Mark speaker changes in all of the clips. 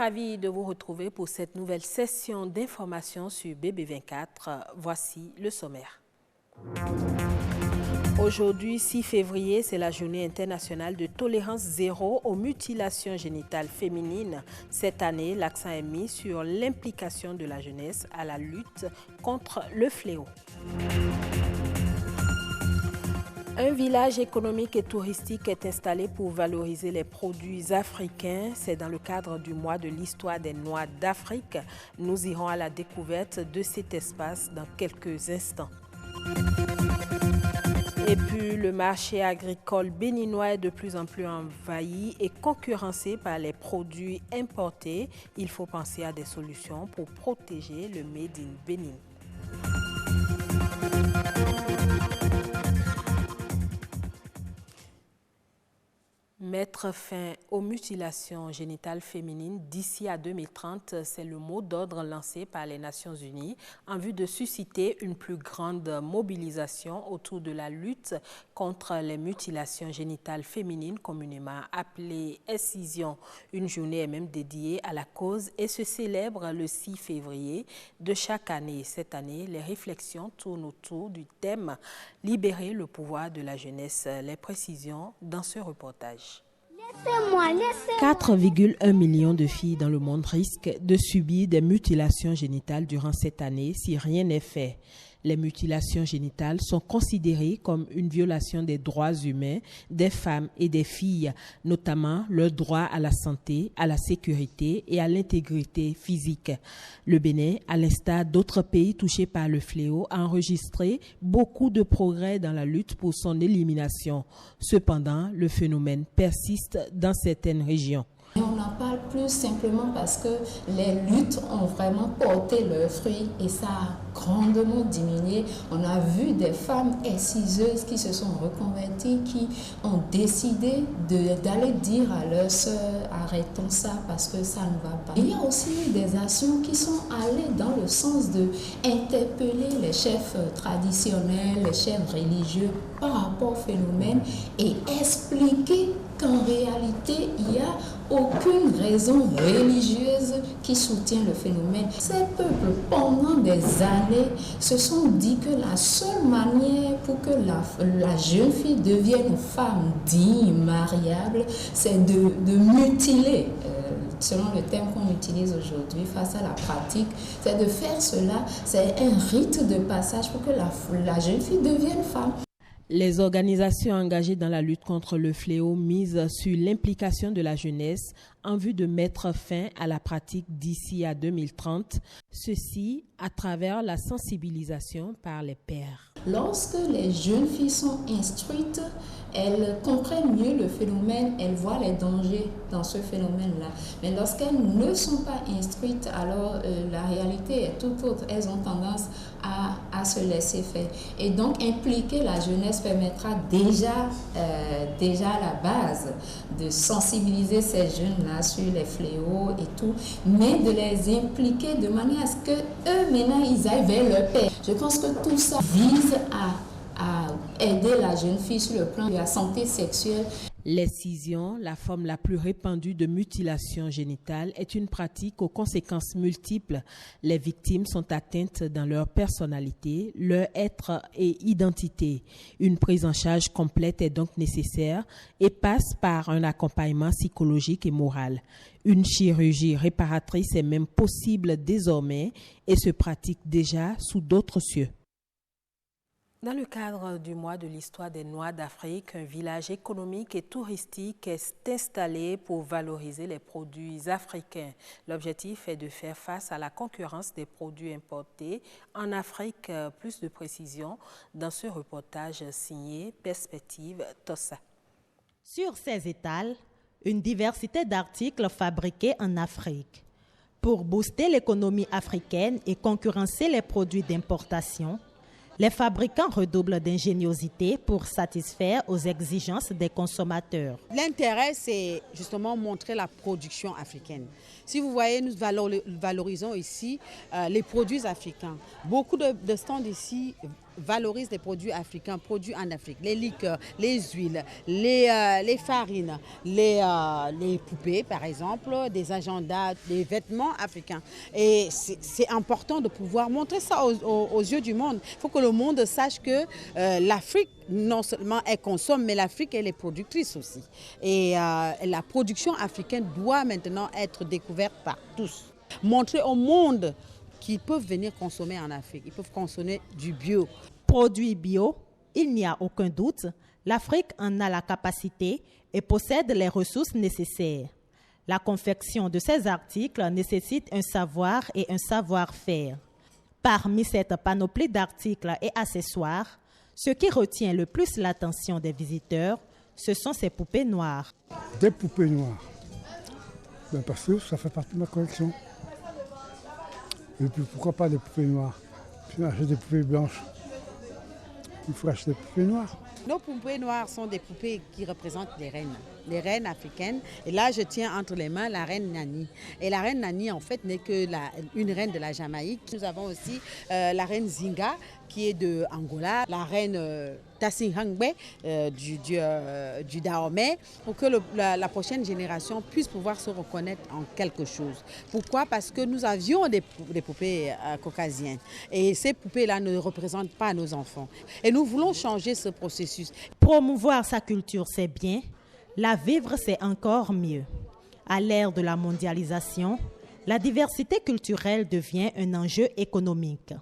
Speaker 1: ravi de vous retrouver pour cette nouvelle session d'information sur BB24. Voici le sommaire. Aujourd'hui, 6 février, c'est la journée internationale de tolérance zéro aux mutilations génitales féminines. Cette année, l'accent est mis sur l'implication de la jeunesse à la lutte contre le fléau. Un village économique et touristique est installé pour valoriser les produits africains. C'est dans le cadre du mois de l'histoire des noix d'Afrique. Nous irons à la découverte de cet espace dans quelques instants. Et puis, le marché agricole béninois est de plus en plus envahi et concurrencé par les produits importés. Il faut penser à des solutions pour protéger le Made in Bénin. Mettre fin aux mutilations génitales féminines d'ici à 2030, c'est le mot d'ordre lancé par les Nations Unies en vue de susciter une plus grande mobilisation autour de la lutte contre les mutilations génitales féminines, communément appelée excision. Une journée est même dédiée à la cause et se célèbre le 6 février de chaque année. Cette année, les réflexions tournent autour du thème « Libérer le pouvoir de la jeunesse ». Les précisions dans ce reportage. 4,1 millions de filles dans le monde risquent de subir des mutilations génitales durant cette année si rien n'est fait. Les mutilations génitales sont considérées comme une violation des droits humains des femmes et des filles, notamment leur droit à la santé, à la sécurité et à l'intégrité physique. Le Bénin, à l'instar d'autres pays touchés par le fléau, a enregistré beaucoup de progrès dans la lutte pour son élimination. Cependant, le phénomène persiste dans certaines régions.
Speaker 2: On en parle plus simplement parce que les luttes ont vraiment porté leurs fruits et ça a grandement diminué. On a vu des femmes exciseuses qui se sont reconverties, qui ont décidé d'aller dire à leurs sœurs arrêtons ça parce que ça ne va pas. Il y a aussi des actions qui sont allées dans le sens d'interpeller les chefs traditionnels, les chefs religieux par rapport au phénomène et expliquer qu'en réalité, il n'y a aucune raison religieuse qui soutient le phénomène. Ces peuples, pendant des années, se sont dit que la seule manière pour que la jeune fille devienne femme digne, mariable, c'est de mutiler. Selon le terme qu'on utilise aujourd'hui face à la pratique, c'est de faire cela, c'est un rite de passage pour que la jeune fille devienne femme.
Speaker 1: Les organisations engagées dans la lutte contre le fléau misent sur l'implication de la jeunesse en vue de mettre fin à la pratique d'ici à 2030, ceci à travers la sensibilisation par les pairs.
Speaker 2: Lorsque les jeunes filles sont instruites, elles comprennent mieux le phénomène, elles voient les dangers dans ce phénomène-là. Mais lorsqu'elles ne sont pas instruites, alors la réalité est tout autre. Elles ont tendance à se laisser faire. Et donc, impliquer la jeunesse permettra déjà à la base de sensibiliser ces jeunes-là sur les fléaux et tout, mais de les impliquer de manière à ce qu'eux, maintenant, ils aillent vers leur père. Je pense que tout ça vise à aider la jeune fille sur le plan de la santé sexuelle.
Speaker 1: L'excision, la forme la plus répandue de mutilation génitale, est une pratique aux conséquences multiples. Les victimes sont atteintes dans leur personnalité, leur être et identité. Une prise en charge complète est donc nécessaire et passe par un accompagnement psychologique et moral. Une chirurgie réparatrice est même possible désormais et se pratique déjà sous d'autres cieux. Dans le cadre du mois de l'histoire des noix d'Afrique, un village économique et touristique est installé pour valoriser les produits africains. L'objectif est de faire face à la concurrence des produits importés en Afrique. Plus de précisions dans ce reportage signé Perspective Tossa.
Speaker 3: Sur ces étals, une diversité d'articles fabriqués en Afrique. Pour booster l'économie africaine et concurrencer les produits d'importation, les fabricants redoublent d'ingéniosité pour satisfaire aux exigences des consommateurs.
Speaker 4: L'intérêt, c'est justement montrer la production africaine. Si vous voyez, nous valorisons ici les produits africains. Beaucoup de stands ici valorise les produits africains produits en Afrique, les liqueurs, les huiles, les farines, les poupées par exemple, des agendas, des vêtements africains. Et c'est important de pouvoir montrer ça aux yeux du monde. Il faut que le monde sache que l'Afrique, non seulement elle consomme, mais l'Afrique elle est productrice aussi. Et la production africaine doit maintenant être découverte par tous. Montrer au monde qu'ils peuvent venir consommer en Afrique, ils peuvent consommer du bio.
Speaker 3: Produits bio, il n'y a aucun doute, l'Afrique en a la capacité et possède les ressources nécessaires. La confection de ces articles nécessite un savoir et un savoir-faire. Parmi cette panoplie d'articles et accessoires, ce qui retient le plus l'attention des visiteurs, ce sont ces poupées noires.
Speaker 5: Des poupées noires, parce que ça fait partie de ma collection. Et puis pourquoi pas des poupées noires? Puis acheter des poupées blanches. Il faut acheter des poupées noires.
Speaker 4: Nos poupées noires sont des poupées qui représentent les reines africaines. Et là, je tiens entre les mains la reine Nani. Et la reine Nani, en fait, n'est que une reine de la Jamaïque. Nous avons aussi la reine Zinga, qui est de Angola, la reine Tassingangbe du Dahomey, pour que la prochaine génération puisse pouvoir se reconnaître en quelque chose. Pourquoi? Parce que nous avions des poupées caucasiennes. Et ces poupées-là ne représentent pas nos enfants. Et nous voulons changer ce processus.
Speaker 3: Promouvoir sa culture, c'est bien. La vivre, c'est encore mieux. À l'ère de la mondialisation, la diversité culturelle devient un enjeu économique.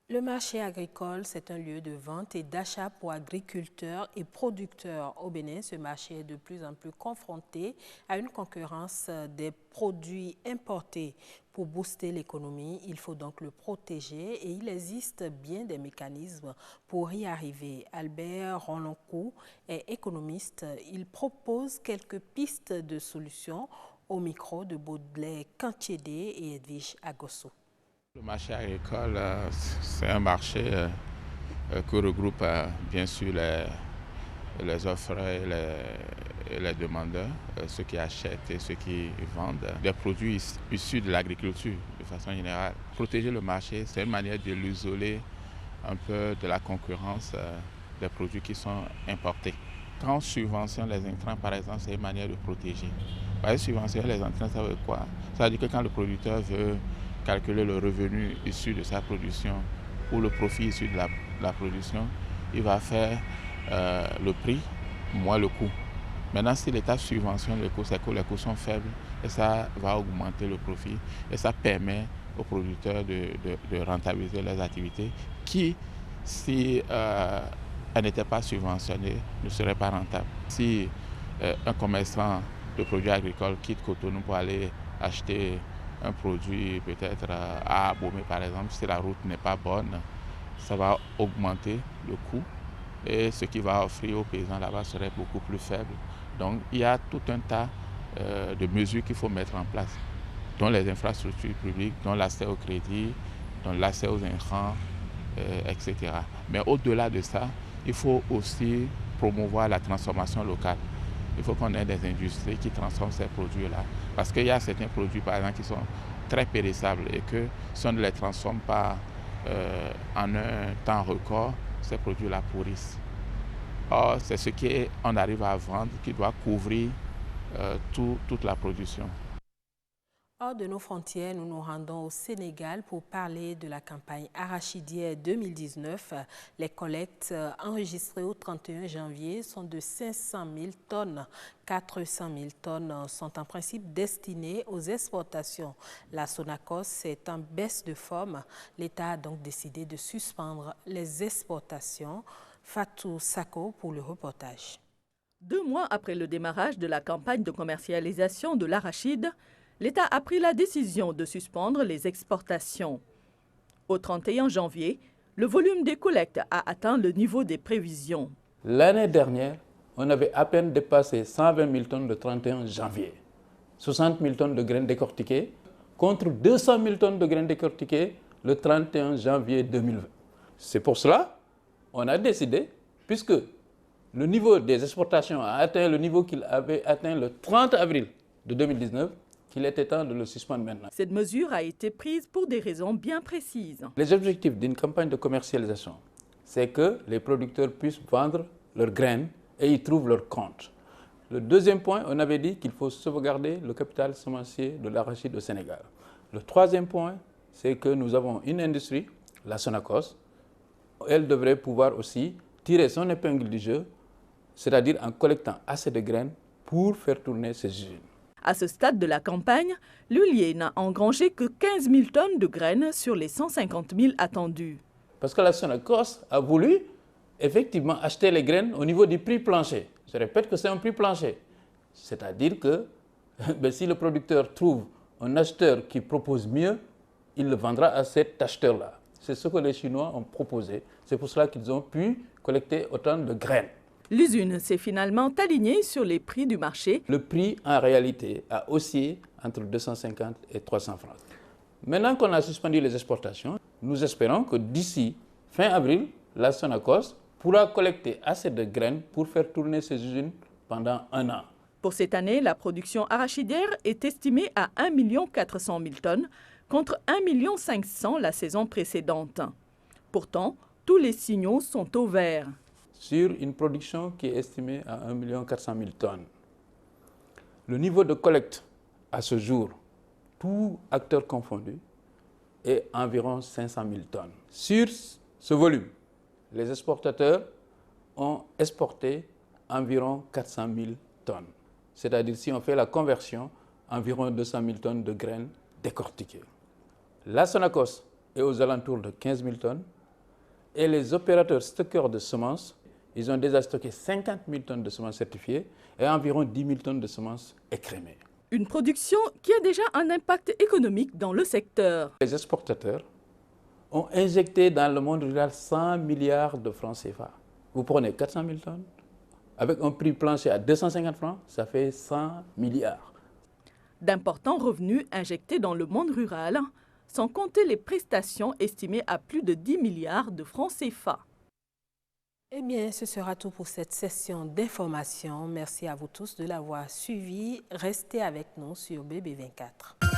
Speaker 1: Le marché agricole, c'est un lieu de vente et d'achat pour agriculteurs et producteurs. Au Bénin, ce marché est de plus en plus confronté à une concurrence des produits importés. Pour booster l'économie, il faut donc le protéger et il existe bien des mécanismes pour y arriver. Albert Roloncourt est économiste. Il propose quelques pistes de solutions au micro de Baudelaire Kantiédé et Edwige Agosso.
Speaker 6: Le marché agricole, c'est un marché qui regroupe bien sûr les offres et les demandeurs, ceux qui achètent et ceux qui vendent des produits issus de l'agriculture de façon générale. Protéger le marché, c'est une manière de l'isoler un peu de la concurrence des produits qui sont importés. Quand on subventionne les intrants, par exemple, c'est une manière de protéger. Par exemple, subventionner les intrants, ça veut quoi? Ça veut dire que quand le producteur veut calculer le revenu issu de sa production ou le profit issu de la production, il va faire le prix moins le coût. Maintenant, si l'État subventionne le coût, c'est que les coûts sont faibles et ça va augmenter le profit et ça permet aux producteurs de rentabiliser leurs activités qui, si elles n'étaient pas subventionnées, ne seraient pas rentables. Si un commerçant de produits agricoles quitte Cotonou pour aller acheter un produit peut-être à Abomey par exemple, si la route n'est pas bonne, ça va augmenter le coût et ce qu'il va offrir aux paysans là-bas serait beaucoup plus faible. Donc il y a tout un tas de mesures qu'il faut mettre en place, dont les infrastructures publiques, dont l'accès au crédit, dont l'accès aux intrants, etc. Mais au-delà de ça, il faut aussi promouvoir la transformation locale. Il faut qu'on ait des industries qui transforment ces produits-là. Parce qu'il y a certains produits, par exemple, qui sont très périssables et que si on ne les transforme pas en un temps record, ces produits-là pourrissent. Or, c'est ce qu'on arrive à vendre qui doit couvrir toute la production.
Speaker 1: Hors de nos frontières, nous nous rendons au Sénégal pour parler de la campagne arachidière 2019. Les collectes enregistrées au 31 janvier sont de 500 000 tonnes. 400 000 tonnes sont en principe destinées aux exportations. La Sonacos est en baisse de forme. L'État a donc décidé de suspendre les exportations. Fatou Sako pour le reportage.
Speaker 7: 2 mois après le démarrage de la campagne de commercialisation de l'arachide, l'État a pris la décision de suspendre les exportations. Au 31 janvier, le volume des collectes a atteint le niveau des prévisions.
Speaker 8: L'année dernière, on avait à peine dépassé 120 000 tonnes le 31 janvier. 60 000 tonnes de graines décortiquées contre 200 000 tonnes de graines décortiquées le 31 janvier 2020. C'est pour cela qu'on a décidé, puisque le niveau des exportations a atteint le niveau qu'il avait atteint le 30 avril de 2019, qu'il était temps de le suspendre maintenant.
Speaker 7: Cette mesure a été prise pour des raisons bien précises.
Speaker 8: Les objectifs d'une campagne de commercialisation, c'est que les producteurs puissent vendre leurs graines et y trouvent leur compte. Le deuxième point, on avait dit qu'il faut sauvegarder le capital semencier de l'arachide au Sénégal. Le troisième point, c'est que nous avons une industrie, la Sonacos. Elle devrait pouvoir aussi tirer son épingle du jeu, c'est-à-dire en collectant assez de graines pour faire tourner ses usines.
Speaker 7: À ce stade de la campagne, l'huilier n'a engrangé que 15 000 tonnes de graines sur les 150 000 attendues.
Speaker 8: Parce que la Sonacos a voulu effectivement acheter les graines au niveau du prix plancher. Je répète que c'est un prix plancher. C'est-à-dire que si le producteur trouve un acheteur qui propose mieux, il le vendra à cet acheteur-là. C'est ce que les Chinois ont proposé. C'est pour cela qu'ils ont pu collecter autant de graines.
Speaker 7: L'usine s'est finalement alignée sur les prix du marché.
Speaker 8: Le prix, en réalité, a oscillé entre 250 et 300 francs. Maintenant qu'on a suspendu les exportations, nous espérons que d'ici fin avril, la Sonacos pourra collecter assez de graines pour faire tourner ses usines pendant 1 an.
Speaker 7: Pour cette année, la production arachidière est estimée à 1 400 000 tonnes contre 1 500 000 la saison précédente. Pourtant, tous les signaux sont au vert.
Speaker 8: Sur une production qui est estimée à 1 400 000 tonnes, le niveau de collecte à ce jour, tous acteurs confondus, est environ 500 000 tonnes. Sur ce volume, les exportateurs ont exporté environ 400 000 tonnes. C'est-à-dire, si on fait la conversion, environ 200 000 tonnes de graines décortiquées. La Sonacos est aux alentours de 15 000 tonnes et les opérateurs stockeurs de semences, ils ont déjà stocké 50 000 tonnes de semences certifiées et environ 10 000 tonnes de semences écrémées.
Speaker 7: Une production qui a déjà un impact économique dans le secteur.
Speaker 8: Les exportateurs ont injecté dans le monde rural 100 milliards de francs CFA. Vous prenez 400 000 tonnes, avec un prix plancher à 250 francs, ça fait 100 milliards.
Speaker 7: D'importants revenus injectés dans le monde rural, sans compter les prestations estimées à plus de 10 milliards de francs CFA.
Speaker 1: Eh bien, ce sera tout pour cette session d'information. Merci à vous tous de l'avoir suivi. Restez avec nous sur BB24.